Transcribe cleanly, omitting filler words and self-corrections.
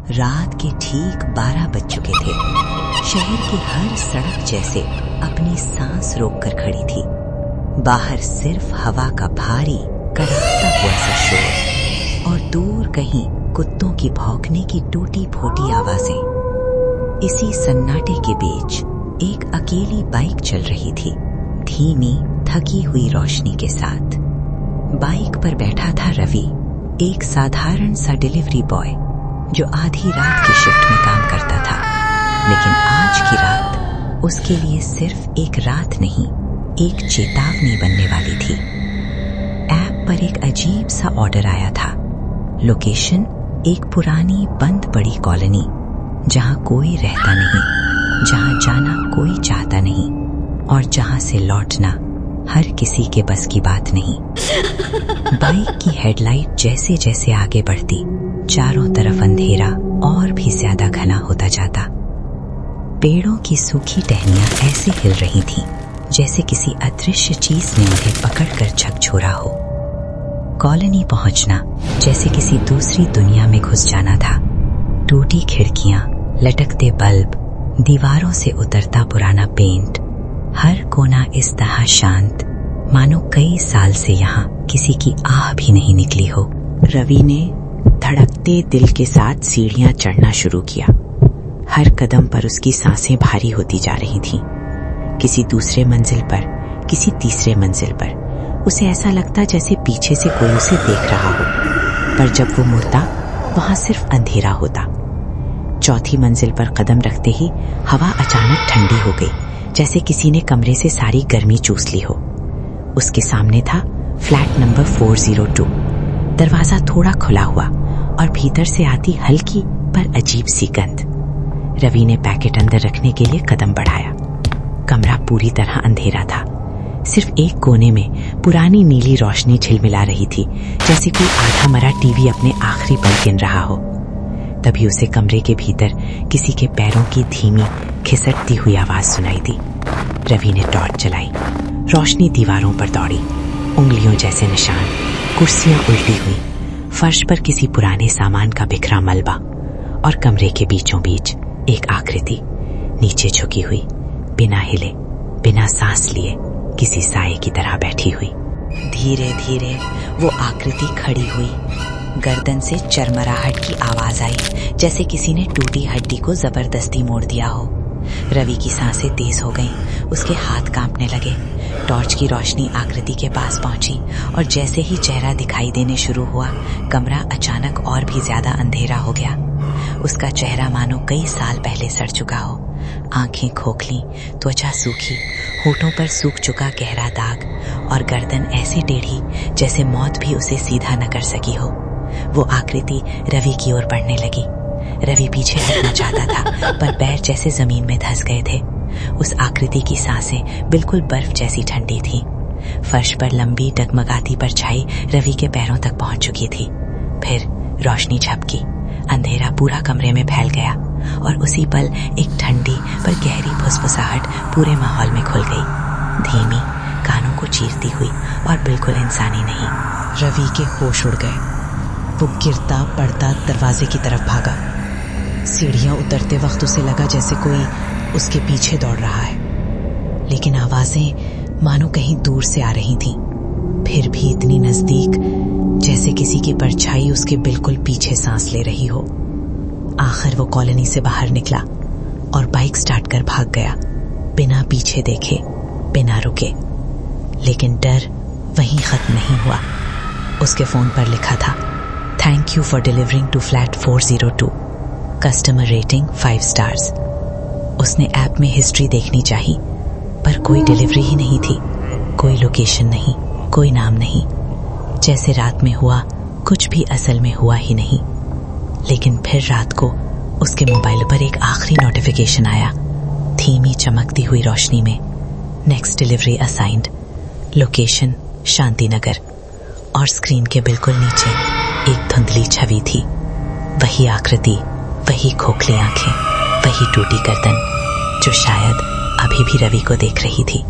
रात के ठीक 12 बज चुके थे। शहर की हर सड़क जैसे अपनी सांस रोककर खड़ी थी। बाहर सिर्फ हवा का भारी कड़कता हुआ सा शोर और दूर कहीं कुत्तों की भौंकने की टूटी फूटी आवाजें। इसी सन्नाटे के बीच एक अकेली बाइक चल रही थी, धीमी थकी हुई रोशनी के साथ। बाइक पर बैठा था रवि, एक साधारण सा डिलीवरी बॉय जो आधी रात की शिफ्ट में काम करता था। लेकिन आज की रात उसके लिए सिर्फ एक रात नहीं, एक चेतावनी बनने वाली थी। ऐप पर एक अजीब सा ऑर्डर आया था। लोकेशन एक पुरानी बंद पड़ी कॉलोनी, जहां कोई रहता नहीं, जहां जाना कोई चाहता नहीं और जहां से लौटना हर किसी के बस की बात नहीं। बाइक की हेडलाइट जैसे जैसे आगे बढ़ती, चारों तरफ अंधेरा और भी ज्यादा घना होता जाता। पेड़ों की सूखी टहनियां ऐसे हिल रही थीं, जैसे किसी अदृश्य चीज ने उन्हें पकड़कर झकझोरा हो। कॉलोनी पहुंचना जैसे किसी दूसरी दुनिया में घुस जाना था। टूटी खिड़कियां, लटकते बल्ब, दीवारों से उतरता पुराना पेंट, हर कोना इस तरह शांत मानो कई साल से यहाँ किसी की आह भी नहीं निकली हो। रवि ने धड़कते दिल के साथ सीढ़ियां चढ़ना शुरू किया। हर कदम पर उसकी सांसें भारी होती जा रही थीं। किसी दूसरे मंजिल पर, किसी तीसरे मंजिल पर उसे ऐसा लगता जैसे पीछे से कोई उसे देख रहा हो, पर जब वो मुड़ता वहां सिर्फ अंधेरा होता। चौथी मंजिल पर कदम रखते ही हवा अचानक ठंडी हो गई, जैसे किसी ने कमरे से सारी गर्मी चूस ली हो। उसके सामने था फ्लैट नंबर 402। दरवाजा थोड़ा खुला हुआ और भीतर से आती हल्की पर अजीब सी गंध। रवि ने पैकेट अंदर रखने के लिए कदम बढ़ाया। कमरा पूरी तरह अंधेरा था। सिर्फ एक कोने में पुरानी नीली रोशनी झिलमिला रही थी, जैसे कोई आधा मरा टीवी अपने आखिरी पल गिन रहा हो। तभी उसे कमरे के भीतर किसी के पैरों की धीमी खिसकती हुई आवाज सुनाई दी। रवि ने टॉर्च जलाई। रोशनी दीवारों पर दौड़ी, उंगलियों जैसे निशान, कुर्सियां उल्टी हुई, फर्श पर किसी पुराने सामान का बिखरा मलबा और कमरे के बीचों बीच एक आकृति नीचे झुकी हुई, बिना हिले, बिना सांस लिए किसी साए की तरह बैठी हुई। धीरे धीरे वो आकृति खड़ी हुई। गर्दन से चरमराहट की आवाज आई, जैसे किसी ने टूटी हड्डी को जबरदस्ती मोड़ दिया हो। रवि की सांसें तेज हो गईं, उसके हाथ कांपने लगे। टॉर्च की रोशनी आकृति के पास पहुंची और जैसे ही चेहरा दिखाई देने शुरू हुआ, कमरा अचानक और भी ज्यादा अंधेरा हो गया। उसका चेहरा मानो कई साल पहले सड़ चुका हो। आंखें खोखली, त्वचा सूखी, होठों पर सूख चुका गहरा दाग और गर्दन ऐसे टेढ़ी जैसे मौत भी उसे सीधा न कर सकी हो। वो आकृति रवि की ओर बढ़ने लगी। रवि पीछे हटना चाहता था, पर पैर जैसे जमीन में धंस गए थे। उस आकृति की सांसें बिल्कुल बर्फ जैसी ठंडी थी। फर्श पर लंबी डगमगाती परछाई रवि के पैरों तक पहुंच चुकी थी। फिर रोशनी झपकी, अंधेरा पूरा कमरे में फैल गया और उसी पल एक ठंडी पर गहरी फुसफुसाहट पूरे माहौल में खुल गई। धीमी, कानों को चीरती हुई और बिल्कुल इंसानी नहीं। रवि के होश उड़ गए। वो गिरता पड़ता दरवाजे की तरफ भागा। सीढ़ियां उतरते वक्त उसे लगा जैसे कोई उसके पीछे दौड़ रहा है, लेकिन आवाजें मानो कहीं दूर से आ रही थीं, फिर भी इतनी नजदीक जैसे किसी की परछाई उसके बिल्कुल पीछे सांस ले रही हो। आखिर वो कॉलोनी से बाहर निकला और बाइक स्टार्ट कर भाग गया, बिना पीछे देखे, बिना रुके। लेकिन डर वहीं खत्म नहीं हुआ। उसके फोन पर लिखा था, thank you for delivering to flat 402, customer rating 5 stars. उसने ऐप में हिस्ट्री देखनी चाहिए, पर कोई डिलीवरी ही नहीं थी, कोई लोकेशन नहीं, कोई नाम नहीं। जैसे रात में हुआ कुछ भी असल में हुआ ही नहीं। लेकिन फिर रात को उसके मोबाइल पर एक आखिरी नोटिफिकेशन आया, धीमी चमकती हुई रोशनी में, next delivery assigned, location Shanti Nagar. और स्क्रीन के बिल्कुल नीचे एक धुंधली छवि थी। वही आकृति, वही खोखली आंखें, वही टूटी गर्दन, जो शायद अभी भी रवि को देख रही थी।